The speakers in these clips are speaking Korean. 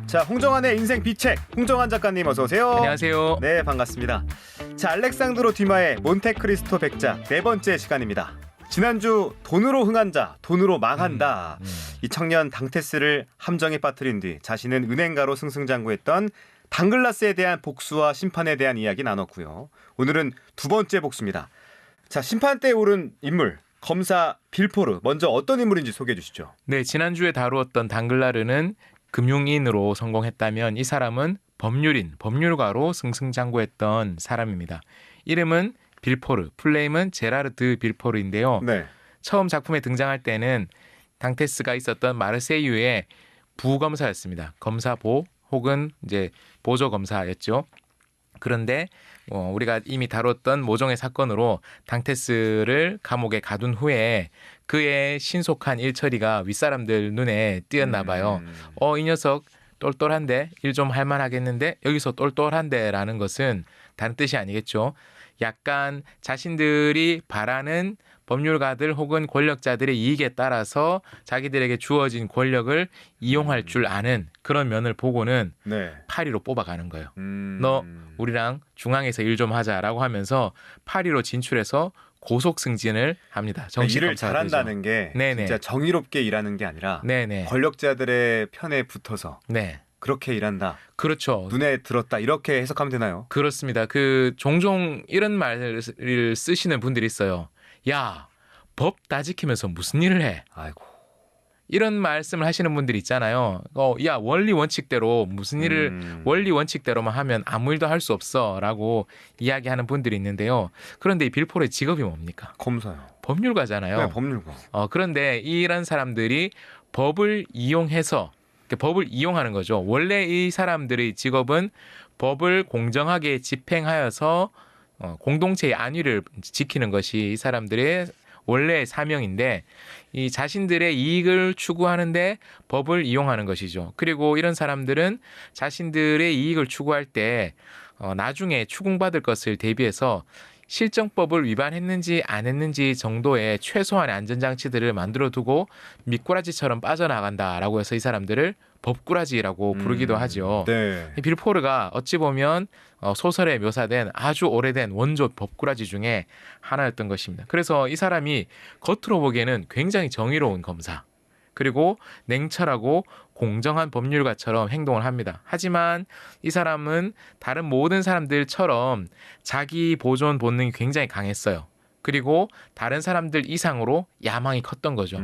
자, 홍정한의 인생 비책, 홍정한 작가님 어서 오세요. 안녕하세요. 네, 반갑습니다. 자, 알렉산드로 듀마의 몬테크리스토 백작 네 번째 시간입니다. 지난주 돈으로 흥한 자, 돈으로 망한다. 이 청년 당테스를 함정에 빠뜨린 뒤 자신은 은행가로 승승장구했던 당글라스에 대한 복수와 심판에 대한 이야기 나눴고요. 오늘은 두 번째 복수입니다. 자, 심판대에 오른 인물, 검사 빌포르. 먼저 어떤 인물인지 소개해 주시죠. 네, 지난주에 다루었던 당글라르는 금융인으로 성공했다면 이 사람은 법률인, 법률가로 승승장구했던 사람입니다. 이름은 빌포르, 플레임은 제라르드 빌포르인데요. 네. 처음 작품에 등장할 때는 당테스가 있었던 마르세유의 부검사였습니다. 검사보 혹은 이제 보조검사였죠. 그런데 우리가 이미 다뤘던 모종의 사건으로 당테스를 감옥에 가둔 후에 그의 신속한 일처리가 윗사람들 눈에 띄었나 봐요. 이 녀석 똘똘한데 일 좀 할만하겠는데 여기서 똘똘한데 라는 것은 다른 뜻이 아니겠죠. 약간 자신들이 바라는 법률가들 혹은 권력자들의 이익에 따라서 자기들에게 주어진 권력을 이용할 줄 아는 그런 면을 보고는 네. 파리로 뽑아가는 거예요. 너 우리랑 중앙에서 일 좀 하자라고 하면서 파리로 진출해서 고속 승진을 합니다. 일을 잘한다는 게 네네. 진짜 정의롭게 일하는 게 아니라 네네. 권력자들의 편에 붙어서 네. 그렇게 일한다. 그렇죠. 눈에 들었다. 이렇게 해석하면 되나요? 그렇습니다. 종종 이런 말을 쓰시는 분들이 있어요. 야, 법 다 지키면서 무슨 일을 해? 아이고. 이런 말씀을 하시는 분들이 있잖아요. 야, 원리 원칙대로 무슨 일을 원리 원칙대로만 하면 아무 일도 할 수 없어라고 이야기하는 분들이 있는데요. 그런데 이 빌포르의 직업이 뭡니까? 검사요. 법률가잖아요. 네, 법률가. 그런데 이런 사람들이 법을 이용해서 법을 이용하는 거죠. 원래 이 사람들의 직업은 법을 공정하게 집행하여서 공동체의 안위를 지키는 것이 이 사람들의 원래의 사명인데 이 자신들의 이익을 추구하는데 법을 이용하는 것이죠. 그리고 이런 사람들은 자신들의 이익을 추구할 때 나중에 추궁받을 것을 대비해서 실정법을 위반했는지 안 했는지 정도의 최소한의 안전장치들을 만들어두고 미꾸라지처럼 빠져나간다라고 해서 이 사람들을 법꾸라지라고 부르기도 하죠. 네. 이 빌포르가 어찌 보면 소설에 묘사된 아주 오래된 원조 법꾸라지 중에 하나였던 것입니다. 그래서 이 사람이 겉으로 보기에는 굉장히 정의로운 검사, 그리고 냉철하고 공정한 법률가처럼 행동을 합니다. 하지만 이 사람은 다른 모든 사람들처럼 자기 보존 본능이 굉장히 강했어요. 그리고 다른 사람들 이상으로 야망이 컸던 거죠.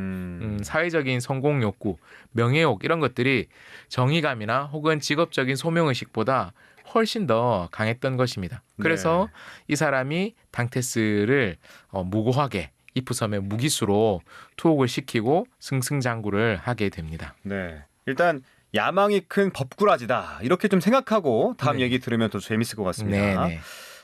사회적인 성공 욕구, 명예욕 이런 것들이 정의감이나 혹은 직업적인 소명의식보다 훨씬 더 강했던 것입니다. 그래서 이 사람이 당테스를 무고하게 이프섬의 무기수로 투옥을 시키고 승승장구를 하게 됩니다. 네. 일단 야망이 큰 법꾸라지다. 이렇게 좀 생각하고 다음 얘기 들으면 더 재밌을 것 같습니다. 네네.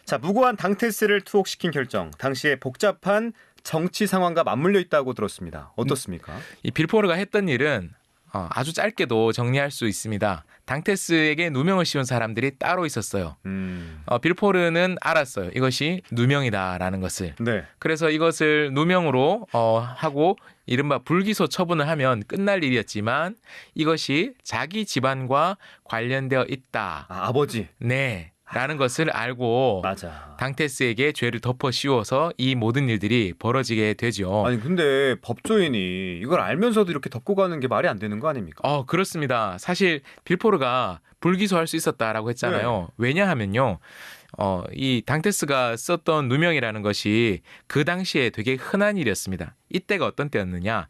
자, 무고한 당테스를 투옥시킨 결정. 당시에 복잡한 정치 상황과 맞물려 있다고 들었습니다. 어떻습니까? 이 빌포르가 했던 일은 아주 짧게도 정리할 수 있습니다. 당테스에게 누명을 씌운 사람들이 따로 있었어요. 빌포르는 알았어요. 이것이 누명이다라는 것을. 네. 그래서 이것을 누명으로 하고 이른바 불기소 처분을 하면 끝날 일이었지만 이것이 자기 집안과 관련되어 있다. 아버지. 네. 라는 것을 알고 맞아. 당테스에게 죄를 덮어 씌워서 이 모든 일들이 벌어지게 되죠. 아니 근데 법조인이 이걸 알면서도 이렇게 덮고 가는 게 말이 안 되는 거 아닙니까? 그렇습니다. 사실 빌포르가 불기소할 수 있었다라고 했잖아요. 왜냐하면요. 이 당테스가 썼던 누명이라는 것이 그 당시에 되게 흔한 일이었습니다. 이때가 어떤 때였느냐.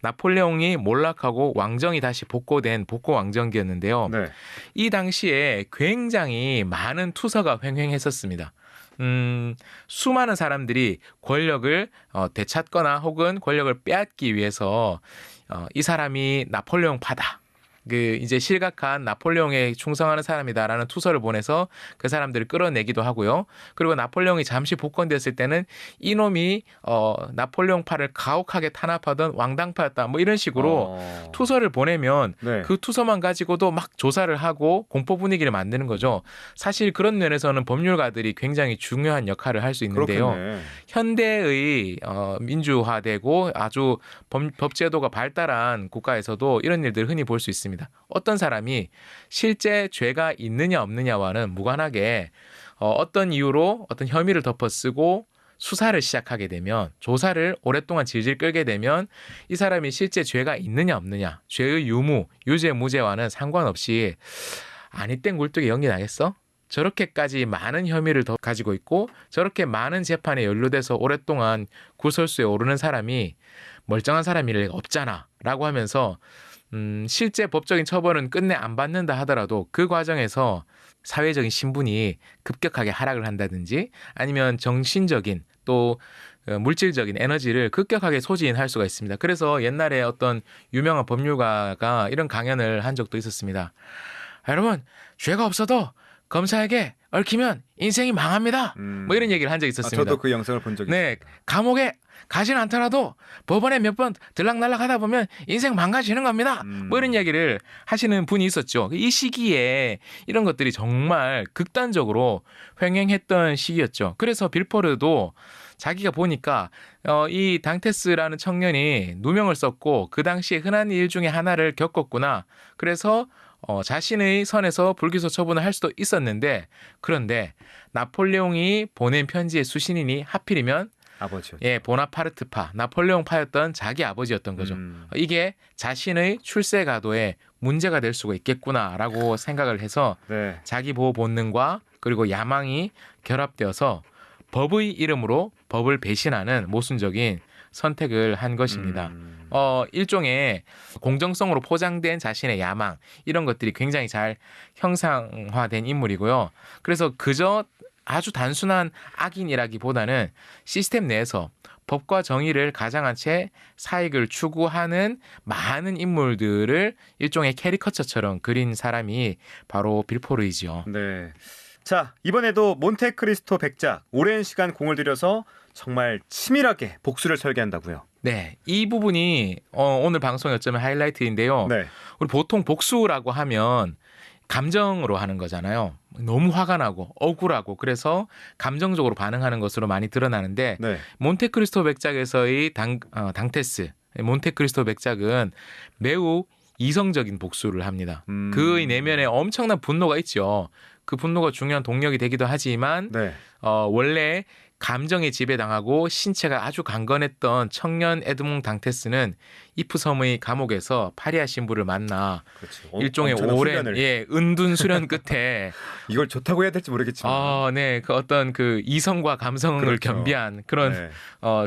나폴레옹이 몰락하고 왕정이 다시 복고된 복고 왕정기였는데요. 네. 이 당시에 굉장히 많은 투서가 횡행했었습니다. 수많은 사람들이 권력을 되찾거나 혹은 권력을 빼앗기 위해서 이 사람이 나폴레옹파다. 이제 실각한 나폴레옹에 충성하는 사람이다라는 투서를 보내서 그 사람들을 끌어내기도 하고요. 그리고 나폴레옹이 잠시 복권됐을 때는 이놈이 나폴레옹파를 가혹하게 탄압하던 왕당파였다. 뭐 이런 식으로 투서를 보내면 그 투서만 가지고도 막 조사를 하고 공포 분위기를 만드는 거죠. 사실 그런 면에서는 법률가들이 굉장히 중요한 역할을 할 수 있는데요. 그렇겠네. 현대의 민주화되고 아주 법제도가 발달한 국가에서도 이런 일들을 흔히 볼 수 있습니다. 있습니다. 어떤 사람이 실제 죄가 있느냐 없느냐와는 무관하게 어떤 이유로 어떤 혐의를 덮어쓰고 수사를 시작하게 되면, 조사를 오랫동안 질질 끌게 되면 이 사람이 실제 죄가 있느냐 없느냐, 죄의 유무, 유죄, 무죄와는 상관없이 아니 땡 굴뚝에 연기 나겠어? 저렇게까지 많은 혐의를 더 가지고 있고 저렇게 많은 재판에 연루돼서 오랫동안 구설수에 오르는 사람이 멀쩡한 사람일 리가 없잖아 라고 하면서 실제 법적인 처벌은 끝내 안 받는다 하더라도 그 과정에서 사회적인 신분이 급격하게 하락을 한다든지 아니면 정신적인 또 물질적인 에너지를 급격하게 소진할 수가 있습니다. 그래서 옛날에 어떤 유명한 법률가가 이런 강연을 한 적도 있었습니다. 여러분, 죄가 없어도 검사에게 얽히면 인생이 망합니다. 뭐 이런 얘기를 한 적이 있었습니다. 저도 그 영상을 본 적이 네, 있습니다. 감옥에 가진 않더라도 법원에 몇 번 들락날락 하다 보면 인생 망가지는 겁니다. 뭐 이런 얘기를 하시는 분이 있었죠. 이 시기에 이런 것들이 정말 극단적으로 횡행했던 시기였죠. 그래서 빌포르도 자기가 보니까 이 당테스라는 청년이 누명을 썼고 그 당시에 흔한 일 중에 하나를 겪었구나. 그래서 자신의 선에서 불기소 처분을 할 수도 있었는데, 그런데 나폴레옹이 보낸 편지의 수신인이 하필이면 아버지요. 예, 보나파르트파, 나폴레옹파였던 자기 아버지였던 거죠. 이게 자신의 출세 가도에 문제가 될 수가 있겠구나라고 생각을 해서 네. 자기 보호 본능과 그리고 야망이 결합되어서 법의 이름으로 법을 배신하는 모순적인 선택을 한 것입니다. 일종의 공정성으로 포장된 자신의 야망, 이런 것들이 굉장히 잘 형상화된 인물이고요. 그래서 그저 아주 단순한 악인이라기보다는 시스템 내에서 법과 정의를 가장한 채 사익을 추구하는 많은 인물들을 일종의 캐리커처처럼 그린 사람이 바로 빌포르이지요. 네. 자, 이번에도 몬테크리스토 백작 오랜 시간 공을 들여서 정말 치밀하게 복수를 설계한다고요. 네, 이 부분이 오늘 방송의 어쩌면 하이라이트인데요. 네. 우리 보통 복수라고 하면 감정으로 하는 거잖아요. 너무 화가 나고 억울하고 그래서 감정적으로 반응하는 것으로 많이 드러나는데 네. 몬테크리스토 백작에서의 당테스, 몬테크리스토 백작은 매우 이성적인 복수를 합니다. 그의 내면에 엄청난 분노가 있죠. 그 분노가 중요한 동력이 되기도 하지만 네. 원래 감정에 지배당하고 신체가 아주 강건했던 청년 에드몽 당테스는 이프 섬의 감옥에서 파리아 신부를 만나 그렇지. 일종의 엄청난 오랜 훈련을. 은둔 수련 끝에 이걸 좋다고 해야 될지 모르겠지만. 네, 그 어떤 그 이성과 감성을 그렇죠. 겸비한 그런 네.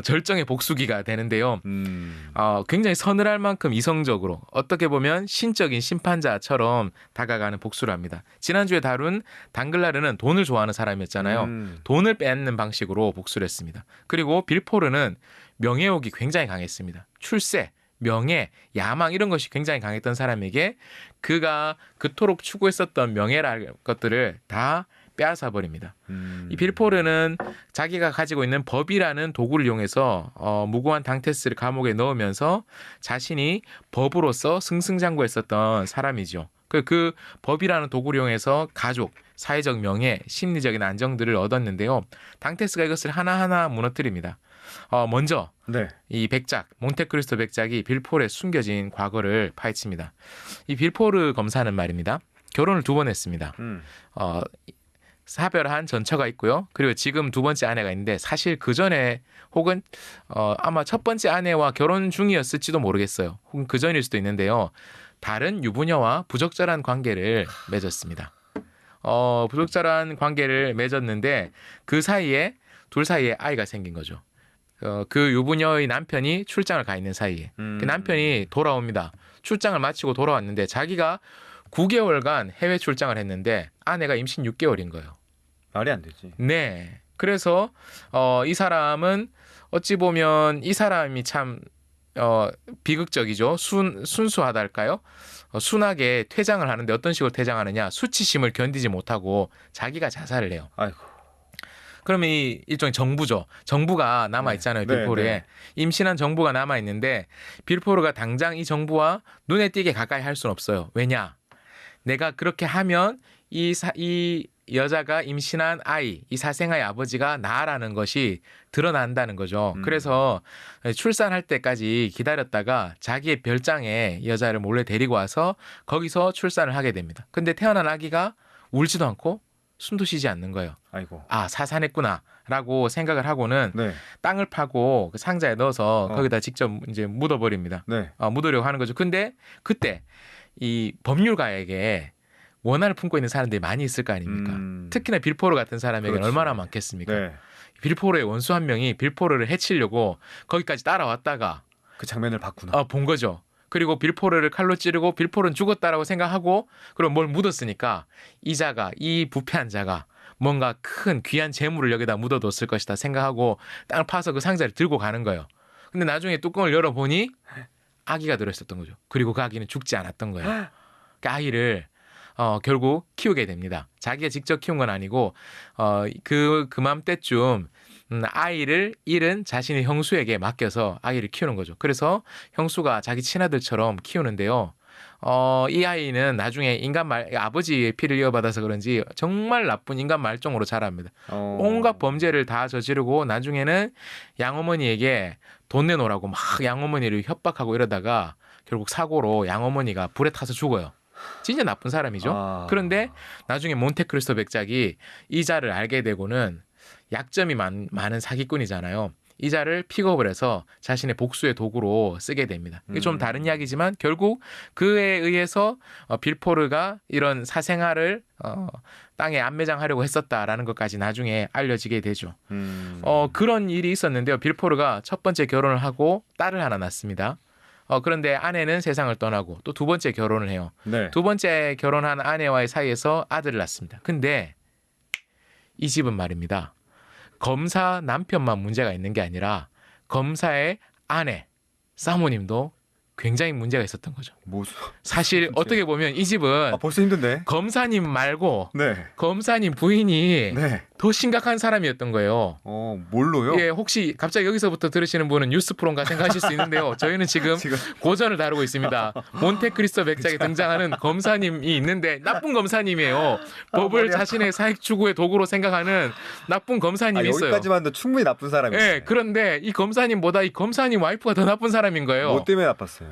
절정의 복수기가 되는데요. 굉장히 서늘할 만큼 이성적으로 어떻게 보면 신적인 심판자처럼 다가가는 복수를 합니다. 지난주에 다룬 당글라르는 돈을 좋아하는 사람이었잖아요. 돈을 뺏는 방식으로 복수를 했습니다. 그리고 빌포르는 명예욕이 굉장히 강했습니다. 출세, 명예, 야망 이런 것이 굉장히 강했던 사람에게 그가 그토록 추구했었던 명예랄 것들을 다 빼앗아 버립니다. 이 빌포르는 자기가 가지고 있는 법이라는 도구를 이용해서 무고한 당테스를 감옥에 넣으면서 자신이 법으로서 승승장구했었던 사람이죠. 그 법이라는 도구를 이용해서 가족, 사회적 명예, 심리적인 안정들을 얻었는데요. 당테스가 이것을 하나하나 무너뜨립니다. 먼저 네. 이 백작, 몬테크리스토 백작이 빌포르의 숨겨진 과거를 파헤칩니다. 이 빌포르 검사는 말입니다. 결혼을 2번 했습니다. 사별한 전처가 있고요. 그리고 지금 2번째 아내가 있는데 사실 그 전에 혹은 아마 첫 번째 아내와 결혼 중이었을지도 모르겠어요. 혹은 그 전일 수도 있는데요. 다른 유부녀와 부적절한 관계를 맺었습니다. 부적절한 관계를 맺었는데 그 사이에 둘 사이에 아이가 생긴 거죠. 그 유부녀의 남편이 출장을 가 있는 사이에 그 남편이 돌아옵니다. 출장을 마치고 돌아왔는데 자기가 9개월간 해외 출장을 했는데 아내가 임신 6개월인 거예요. 말이 안 되지. 네. 그래서 이 사람은 어찌 보면 이 사람이 참 비극적이죠. 순수하달까요? 순하게 퇴장을 하는데 어떤 식으로 퇴장하느냐? 수치심을 견디지 못하고 자기가 자살을 해요. 아이고. 그러면 이 일종의 정부죠. 정부가 남아 있잖아요. 네, 빌포르에. 네. 임신한 정부가 남아 있는데 빌포르가 당장 이 정부와 눈에 띄게 가까이 할 수는 없어요. 왜냐? 내가 그렇게 하면 이 여자가 임신한 아이, 이 사생아의 아버지가 나라는 것이 드러난다는 거죠. 그래서 출산할 때까지 기다렸다가 자기의 별장에 여자를 몰래 데리고 와서 거기서 출산을 하게 됩니다. 근데 태어난 아기가 울지도 않고 숨도 쉬지 않는 거예요. 아이고. 아, 사산했구나라고 생각을 하고는 네. 땅을 파고 그 상자에 넣어서 어. 거기다 직접 이제 묻어버립니다. 네. 묻으려고 하는 거죠. 근데 그때 이 법률가에게 원한을 품고 있는 사람들이 많이 있을 거 아닙니까? 특히나 빌포르 같은 사람에게는 그렇지. 얼마나 많겠습니까? 네. 빌포르의 원수 한 명이 빌포르를 해치려고 거기까지 따라왔다가 그 장면을 봤구나. 본 거죠. 그리고 빌포르를 칼로 찌르고 빌포르는 죽었다라고 생각하고 그럼 뭘 묻었으니까 이 부패한 자가 뭔가 큰 귀한 재물을 여기다 묻어뒀을 것이다 생각하고 땅을 파서 그 상자를 들고 가는 거예요. 근데 나중에 뚜껑을 열어보니 아기가 들어있었던 거죠. 그리고 그 아기는 죽지 않았던 거예요. 그 아이를 결국 키우게 됩니다. 자기가 직접 키운 건 아니고 그맘때쯤 아이를 잃은 자신의 형수에게 맡겨서 아이를 키우는 거죠. 그래서 형수가 자기 친아들처럼 키우는데요. 이 아이는 나중에 아버지의 피를 이어받아서 그런지 정말 나쁜 인간 말종으로 자랍니다. 온갖 범죄를 다 저지르고 나중에는 양어머니에게 돈 내놓으라고 막 양어머니를 협박하고 이러다가 결국 사고로 양어머니가 불에 타서 죽어요. 진짜 나쁜 사람이죠. 그런데 나중에 몬테크리스토 백작이 이자를 알게 되고는 약점이 많은 사기꾼이잖아요. 이자를 픽업을 해서 자신의 복수의 도구로 쓰게 됩니다. 이게 좀 다른 이야기지만 결국 그에 의해서 빌포르가 이런 사생아를 땅에 안매장하려고 했었다라는 것까지 나중에 알려지게 되죠. 그런 일이 있었는데요. 빌포르가 첫 번째 결혼을 하고 딸을 하나 낳습니다. 그런데 아내는 세상을 떠나고 또 두 번째 결혼을 해요. 네. 두 번째 결혼한 아내와의 사이에서 아들을 낳습니다. 근데 이 집은 말입니다. 검사 남편만 문제가 있는 게 아니라 검사의 아내, 사모님도 굉장히 문제가 있었던 거죠. 사실 어떻게 보면 이 집은 벌써 힘든데. 검사님 말고 네. 검사님 부인이 네. 더 심각한 사람이었던 거예요. 뭘로요? 예, 혹시 갑자기 여기서부터 들으시는 분은 뉴스 프로인가 생각하실 수 있는데요. 저희는 지금 고전을 다루고 있습니다. 몬테크리스토 백작에 등장하는 검사님이 있는데 나쁜 검사님이에요. 법을 자신의 사익 추구의 도구로 생각하는 나쁜 검사님이 있어요. 여기까지만 해도 충분히 나쁜 사람이에요. 예, 그런데 이 검사님보다 이 검사님 와이프가 더 나쁜 사람인 거예요. 뭐 때문에 나빴어요?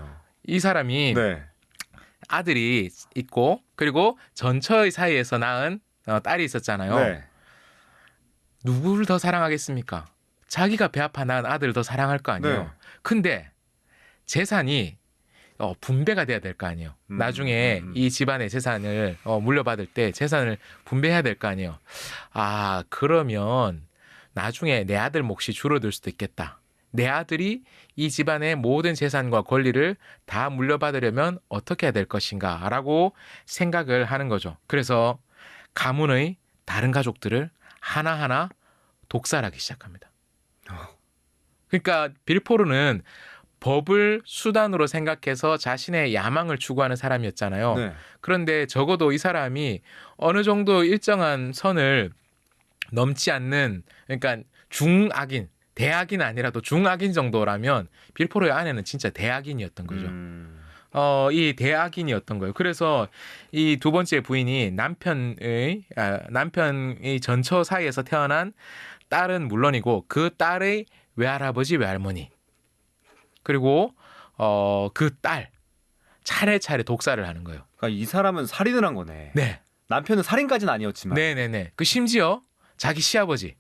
이 사람이 네. 아들이 있고 그리고 전처의 사이에서 낳은 딸이 있었잖아요. 네. 누구를 더 사랑하겠습니까? 자기가 배 아파 낳은 아들을 더 사랑할 거 아니에요. 네. 근데 재산이 분배가 돼야 될 거 아니에요. 나중에 이 집안의 재산을 물려받을 때 재산을 분배해야 될 거 아니에요. 그러면 나중에 내 아들 몫이 줄어들 수도 있겠다. 내 아들이 이 집안의 모든 재산과 권리를 다 물려받으려면 어떻게 해야 될 것인가 라고 생각을 하는 거죠. 그래서 가문의 다른 가족들을 하나하나 독살하기 시작합니다. 그러니까 빌포르는 법을 수단으로 생각해서 자신의 야망을 추구하는 사람이었잖아요. 네. 그런데 적어도 이 사람이 어느 정도 일정한 선을 넘지 않는, 그러니까 중악인, 대악인 아니라도 중악인 정도라면 빌포르의 아내는 진짜 대악인이었던 거죠. 이 대악인이었던 거예요. 그래서 이 두 번째 부인이 남편의 전처 사이에서 태어난 딸은 물론이고 그 딸의 외할아버지, 외할머니 그리고 그 딸 차례차례 독살을 하는 거예요. 그러니까 이 사람은 살인을 한 거네. 네. 남편은 살인까지는 아니었지만. 네네네. 그 심지어 자기 시아버지,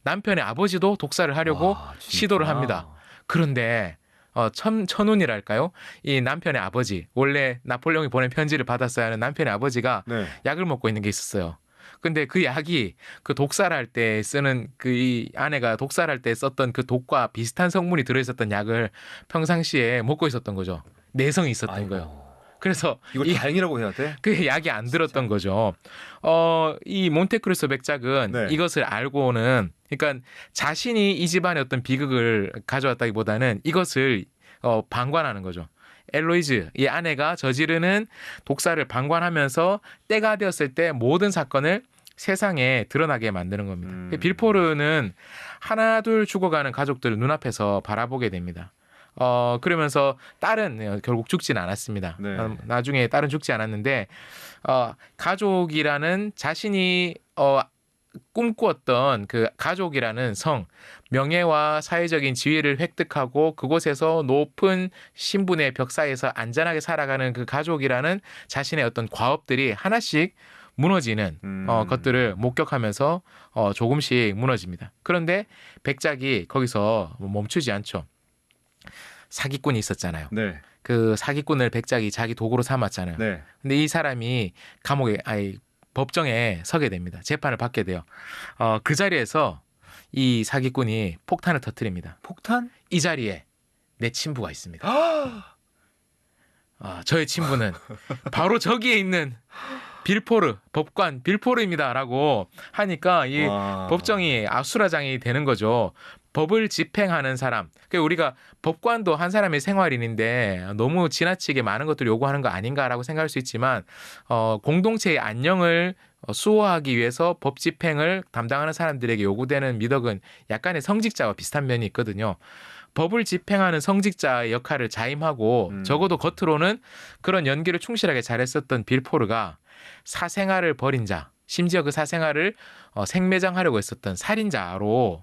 남편의 아버지도 독살을 하려고 시도를 합니다. 그런데 천운이랄까요? 이 남편의 아버지, 원래 나폴레옹이 보낸 편지를 받았어야 하는 남편의 아버지가 네. 약을 먹고 있는 게 있었어요. 근데 그 약이 그 독살할 때 쓰는 이 아내가 독살할 때 썼던 그 독과 비슷한 성분이 들어있었던 약을 평상시에 먹고 있었던 거죠. 내성이 있었던 거예요. 그래서 이걸 다행이라고 해야 돼? 그 약이 안 들었던 거죠. 이 몬테크리스토 백작은 네. 이것을 알고는, 그러니까 자신이 이 집안의 어떤 비극을 가져왔다기보다는 이것을 방관하는 거죠. 엘로이즈, 이 아내가 저지르는 독살을 방관하면서 때가 되었을 때 모든 사건을 세상에 드러나게 만드는 겁니다. 빌포르는 하나 둘 죽어가는 가족들을 눈앞에서 바라보게 됩니다. 그러면서 딸은 결국 죽지는 않았습니다. 네. 나중에 딸은 죽지 않았는데 가족이라는 자신이 꿈꾸었던 그 가족이라는 성, 명예와 사회적인 지위를 획득하고 그곳에서 높은 신분의 벽 사이에서 안전하게 살아가는 그 가족이라는 자신의 어떤 과업들이 하나씩 무너지는 것들을 목격하면서 조금씩 무너집니다. 그런데 백작이 거기서 멈추지 않죠. 사기꾼이 있었잖아요. 네. 그 사기꾼을 백작이 자기 도구로 삼았잖아요. 네. 근데 이 사람이 법정에 서게 됩니다. 재판을 받게 돼요. 그 자리에서 이 사기꾼이 폭탄을 터뜨립니다. 폭탄? 이 자리에 내 친부가 있습니다. 저의 친부는 바로 저기에 있는 법관 빌포르입니다라고 하니까 이 와. 법정이 아수라장이 되는 거죠. 법을 집행하는 사람. 그러니까 우리가 법관도 한 사람의 생활인인데 너무 지나치게 많은 것들을 요구하는 거 아닌가라고 생각할 수 있지만 공동체의 안녕을 수호하기 위해서 법 집행을 담당하는 사람들에게 요구되는 미덕은 약간의 성직자와 비슷한 면이 있거든요. 법을 집행하는 성직자의 역할을 자임하고 적어도 겉으로는 그런 연기를 충실하게 잘했었던 빌포르가 사생활을 벌인 자, 심지어 그 사생활을 생매장하려고 했었던 살인자로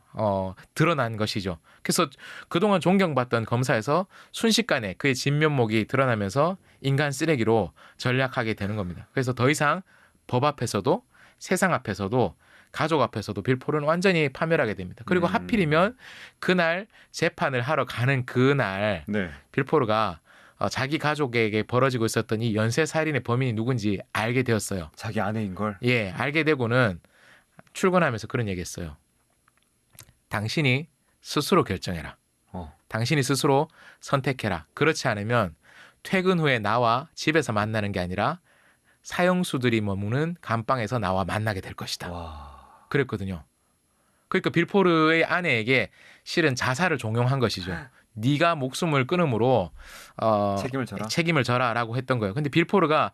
드러난 것이죠. 그래서 그동안 존경받던 검사에서 순식간에 그의 진면목이 드러나면서 인간 쓰레기로 전락하게 되는 겁니다. 그래서 더 이상 법 앞에서도 세상 앞에서도 가족 앞에서도 빌포르는 완전히 파멸하게 됩니다. 그리고 하필이면 그날 재판을 하러 가는 그날 네. 빌포르가 자기 가족에게 벌어지고 있었던 이 연쇄살인의 범인이 누군지 알게 되었어요. 자기 아내인 걸. 예, 알게 되고는 출근하면서 그런 얘기했어요. 당신이 스스로 결정해라. 당신이 스스로 선택해라. 그렇지 않으면 퇴근 후에 나와 집에서 만나는 게 아니라 사형수들이 머무는 감방에서 나와 만나게 될 것이다. 와. 그랬거든요. 그러니까 빌포르의 아내에게 실은 자살을 종용한 것이죠. 네가 목숨을 끊음으로 책임을 져라라고 했던 거예요. 근데 빌포르가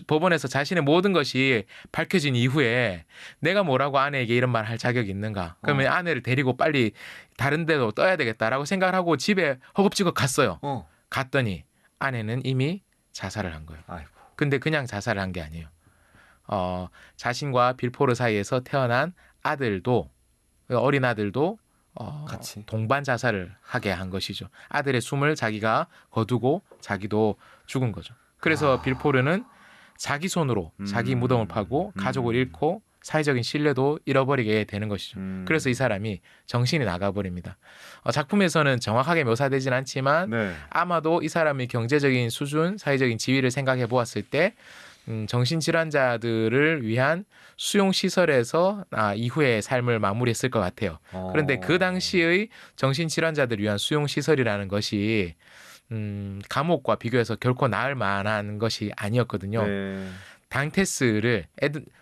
법원에서 자신의 모든 것이 밝혀진 이후에 내가 뭐라고 아내에게 이런 말 할 자격이 있는가? 그러면 아내를 데리고 빨리 다른 데로 떠야 되겠다라고 생각을 하고 집에 허겁지겁 갔어요. 갔더니 아내는 이미 자살을 한 거예요. 아이고. 근데 그냥 자살을 한 게 아니에요. 자신과 빌포르 사이에서 태어난 아들도 어린 아들도 같이 동반 자살을 하게 한 것이죠. 아들의 숨을 자기가 거두고 자기도 죽은 거죠. 그래서 빌포르는 자기 손으로 자기 무덤을 파고 가족을 잃고 사회적인 신뢰도 잃어버리게 되는 것이죠. 그래서 이 사람이 정신이 나가버립니다. 작품에서는 정확하게 묘사되진 않지만 네. 아마도 이 사람의 경제적인 수준, 사회적인 지위를 생각해 보았을 때 정신질환자들을 위한 수용시설에서 이후의 삶을 마무리했을 것 같아요. 그런데 그 당시의 정신질환자들을 위한 수용시설이라는 것이 감옥과 비교해서 결코 나을 만한 것이 아니었거든요. 네.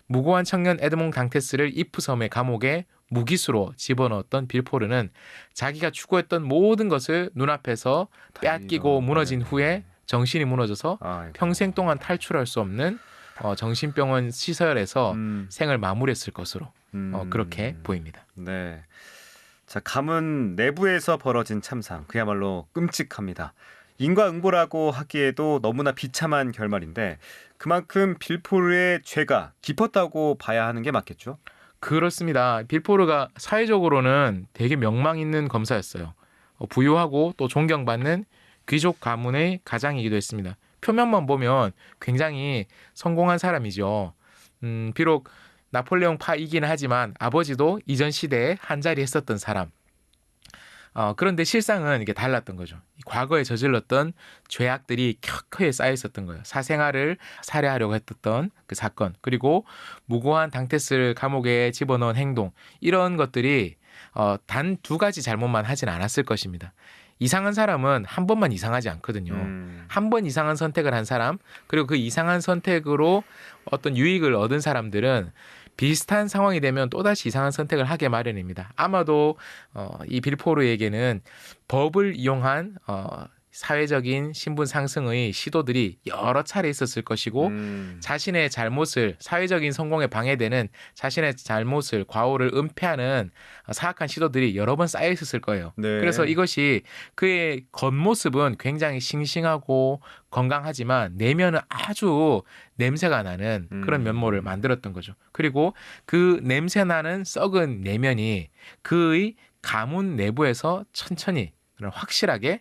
무고한 청년 에드몽 당테스를 이프섬의 감옥에 무기수로 집어넣었던 빌포르는 자기가 추구했던 모든 것을 눈앞에서 빼앗기고 무너진 후에 정신이 무너져서 평생 동안 탈출할 수 없는 정신병원 시설에서 생을 마무리했을 것으로 그렇게 보입니다. 네. 자, 가문 내부에서 벌어진 참상, 그야말로 끔찍합니다. 인과응보라고 하기에도 너무나 비참한 결말인데 그만큼 빌포르의 죄가 깊었다고 봐야 하는 게 맞겠죠? 그렇습니다. 빌포르가 사회적으로는 되게 명망 있는 검사였어요. 부유하고 또 존경받는 귀족 가문의 가장이기도 했습니다. 표면만 보면 굉장히 성공한 사람이죠. 비록 나폴레옹 파이기는 하지만 아버지도 이전 시대에 한자리 했었던 사람. 그런데 실상은 이게 달랐던 거죠. 과거에 저질렀던 죄악들이 켜켜이 쌓여 있었던 거예요. 사생활을 살해하려고 했던 그 사건, 그리고 무고한 당테스를 감옥에 집어넣은 행동, 이런 것들이 단 두 가지 잘못만 하진 않았을 것입니다. 이상한 사람은 한 번만 이상하지 않거든요. 한 번 이상한 선택을 한 사람, 그리고 그 이상한 선택으로 어떤 유익을 얻은 사람들은 비슷한 상황이 되면 또다시 이상한 선택을 하게 마련입니다. 아마도 이 빌포르에게는 법을 이용한 사회적인 신분 상승의 시도들이 여러 차례 있었을 것이고 자신의 잘못을 사회적인 성공에 방해되는 자신의 잘못을 과오를 은폐하는 사악한 시도들이 여러 번 쌓여 있었을 거예요. 네. 그래서 이것이 그의 겉모습은 굉장히 싱싱하고 건강하지만 내면은 아주 냄새가 나는 그런 면모를 만들었던 거죠. 그리고 그 냄새 나는 썩은 내면이 그의 가문 내부에서 천천히 확실하게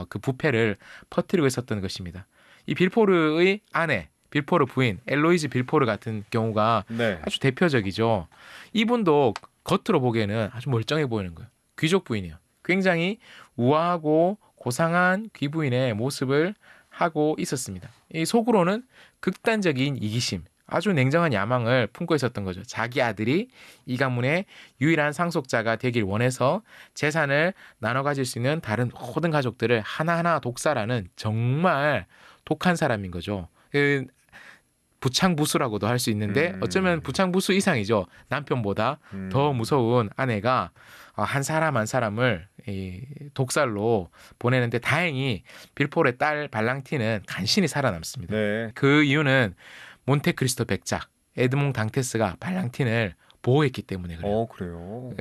그 부패를 퍼뜨리고 있었던 것입니다. 이 빌포르의 아내, 빌포르 부인 엘로이즈 빌포르 같은 경우가 네. 아주 대표적이죠. 이분도 겉으로 보기에는 아주 멀쩡해 보이는 거예요. 귀족 부인이에요. 굉장히 우아하고 고상한 귀부인의 모습을 하고 있었습니다. 이 속으로는 극단적인 이기심, 아주 냉정한 야망을 품고 있었던 거죠. 자기 아들이 이 가문의 유일한 상속자가 되길 원해서 재산을 나눠 가질 수 있는 다른 모든 가족들을 하나하나 독살하는 정말 독한 사람인 거죠. 부창부수라고도 할 수 있는데 어쩌면 부창부수 이상이죠. 남편보다 더 무서운 아내가 한 사람 한 사람을 독살로 보내는데 다행히 빌포르의 딸 발랑티는 간신히 살아남습니다. 네. 그 이유는 몬테크리스토 백작 에드몽 당테스가 발랑틴을 보호했기 때문에 그래요. 그래요.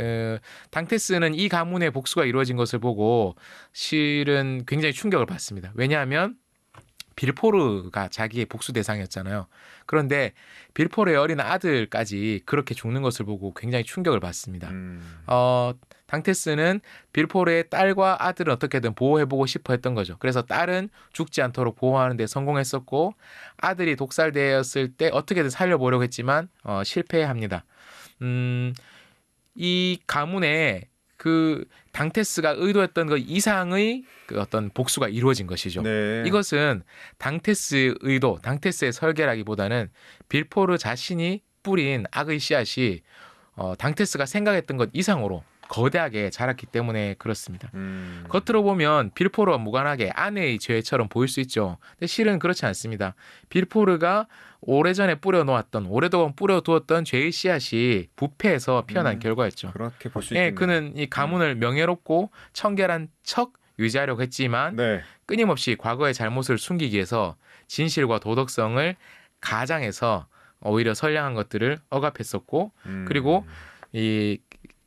당테스는 이 가문의 복수가 이루어진 것을 보고 실은 굉장히 충격을 받습니다. 왜냐하면 빌포르가 자기의 복수 대상이었잖아요. 그런데 빌포르의 어린 아들까지 그렇게 죽는 것을 보고 굉장히 충격을 받습니다. 당테스는 빌포르의 딸과 아들은 어떻게든 보호해보고 싶어 했던 거죠. 그래서 딸은 죽지 않도록 보호하는 데 성공했었고 아들이 독살되었을 때 어떻게든 살려보려고 했지만 실패합니다. 이 가문에 그 당테스가 의도했던 것 이상의 그 어떤 복수가 이루어진 것이죠. 네. 이것은 당테스의 의도, 당테스의 설계라기보다는 빌포르 자신이 뿌린 악의 씨앗이 당테스가 생각했던 것 이상으로 거대하게 자랐기 때문에 그렇습니다. 겉으로 보면 빌포르와 무관하게 아내의 죄처럼 보일 수 있죠. 근데 실은 그렇지 않습니다. 빌포르가 오래전에 오랫동안 뿌려두었던 죄의 씨앗이 부패해서 피어난 결과였죠. 그렇게 볼 수 있겠네요. 그는 이 가문을 명예롭고 청결한 척 유지하려고 했지만 네. 끊임없이 과거의 잘못을 숨기기 위해서 진실과 도덕성을 가장해서 오히려 선량한 것들을 억압했었고 그리고 이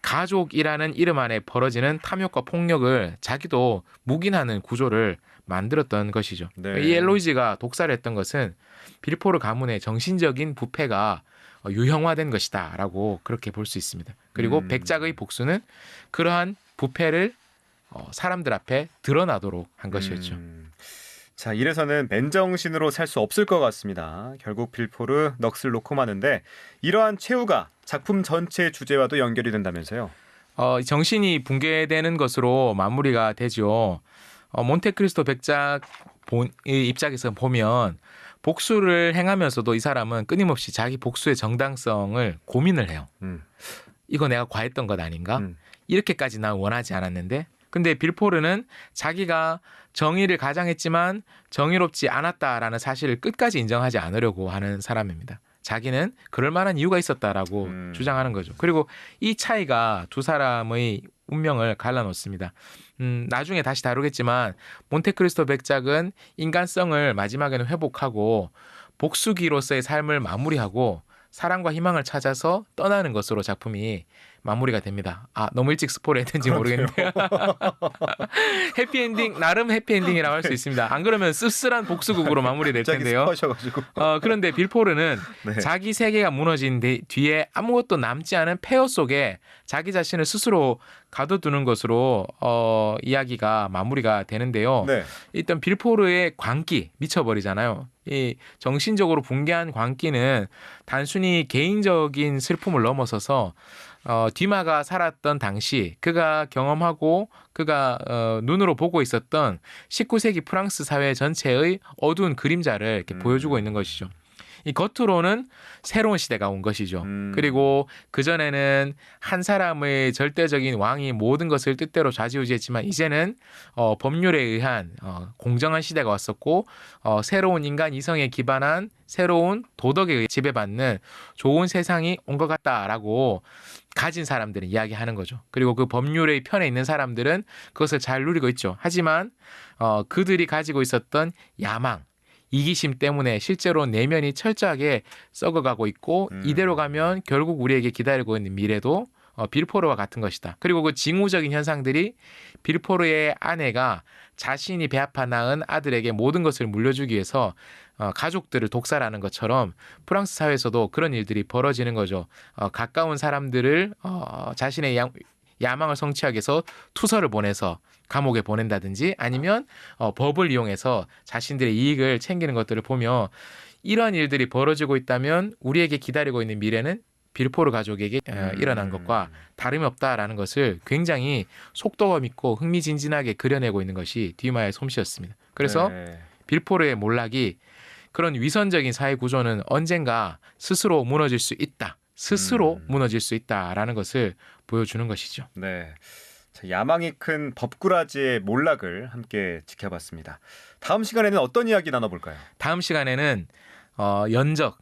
가족이라는 이름 안에 벌어지는 탐욕과 폭력을 자기도 묵인하는 구조를 만들었던 것이죠. 네. 이 엘로이즈가 독살했던 것은 빌포르 가문의 정신적인 부패가 유형화된 것이다라고 그렇게 볼 수 있습니다. 그리고 백작의 복수는 그러한 부패를 사람들 앞에 드러나도록 한 것이었죠. 자, 이래서는 맨정신으로 살 수 없을 것 같습니다. 결국 빌포르 넋을 놓고 마는데 이러한 최후가 작품 전체의 주제와도 연결이 된다면서요? 정신이 붕괴되는 것으로 마무리가 되죠. 몬테크리스토 백작의 입장에서 보면 복수를 행하면서도 이 사람은 끊임없이 자기 복수의 정당성을 고민을 해요. 이거 내가 과했던 것 아닌가? 이렇게까지 난 원하지 않았는데 근데 빌포르는 자기가 정의를 가장했지만 정의롭지 않았다라는 사실을 끝까지 인정하지 않으려고 하는 사람입니다. 자기는 그럴 만한 이유가 있었다라고 주장하는 거죠. 그리고 이 차이가 두 사람의 운명을 갈라놓습니다. 나중에 다시 다루겠지만 몬테크리스토 백작은 인간성을 마지막에는 회복하고 복수기로서의 삶을 마무리하고 사랑과 희망을 찾아서 떠나는 것으로 작품이 마무리가 됩니다. 너무 일찍 스포를 했는지 모르겠는데요. 해피엔딩, 나름 해피엔딩이라고 할 수 있습니다. 안 그러면 쓸쓸한 복수극으로 마무리될 텐데요. 그런데 빌포르는 네. 자기 세계가 무너진 뒤에 아무것도 남지 않은 폐허 속에 자기 자신을 스스로 가둬두는 것으로 이야기가 마무리가 되는데요. 네. 일단 빌포르의 광기 미쳐버리잖아요. 이 정신적으로 붕괴한 광기는 단순히 개인적인 슬픔을 넘어서서 디마가 살았던 당시 그가 경험하고 그가 눈으로 보고 있었던 19세기 프랑스 사회 전체의 어두운 그림자를 이렇게 보여주고 있는 것이죠. 이 겉으로는 새로운 시대가 온 것이죠. 그리고 그전에는 한 사람의 절대적인 왕이 모든 것을 뜻대로 좌지우지했지만 이제는 법률에 의한 공정한 시대가 왔었고 새로운 인간 이성에 기반한 새로운 도덕에 의해 지배받는 좋은 세상이 온 것 같다라고 가진 사람들은 이야기하는 거죠. 그리고 그 법률의 편에 있는 사람들은 그것을 잘 누리고 있죠. 하지만 그들이 가지고 있었던 야망, 이기심 때문에 실제로 내면이 철저하게 썩어가고 있고 이대로 가면 결국 우리에게 기다리고 있는 미래도 빌포르와 같은 것이다. 그리고 그 징후적인 현상들이 빌포르의 아내가 자신이 배아파 낳은 아들에게 모든 것을 물려주기 위해서 가족들을 독살하는 것처럼 프랑스 사회에서도 그런 일들이 벌어지는 거죠. 가까운 사람들을 자신의 야망을 성취하기 위해서 투서를 보내서 감옥에 보낸다든지 아니면 법을 이용해서 자신들의 이익을 챙기는 것들을 보며 이러한 일들이 벌어지고 있다면 우리에게 기다리고 있는 미래는 빌포르 가족에게 일어난 것과 다름이 없다라는 것을 굉장히 속도감 있고 흥미진진하게 그려내고 있는 것이 뒤마의 솜씨였습니다. 그래서 네. 빌포르의 몰락이 그런 위선적인 사회 구조는 언젠가 스스로 무너질 수 있다. 스스로 무너질 수 있다라는 것을 보여주는 것이죠. 네. 자, 야망이 큰 법꾸라지의 몰락을 함께 지켜봤습니다. 다음 시간에는 어떤 이야기 나눠볼까요? 다음 시간에는 연적.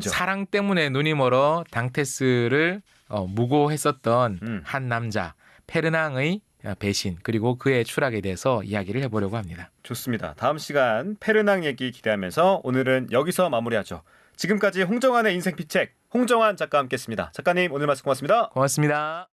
사랑 때문에 눈이 멀어 당테스를 무고했었던 한 남자 페르낭의 배신 그리고 그의 추락에 대해서 이야기를 해보려고 합니다. 좋습니다. 다음 시간 페르낭 얘기 기대하면서 오늘은 여기서 마무리하죠. 지금까지 홍정환의 인생피책 홍정환 작가와 함께했습니다. 작가님 오늘 말씀 고맙습니다. 고맙습니다.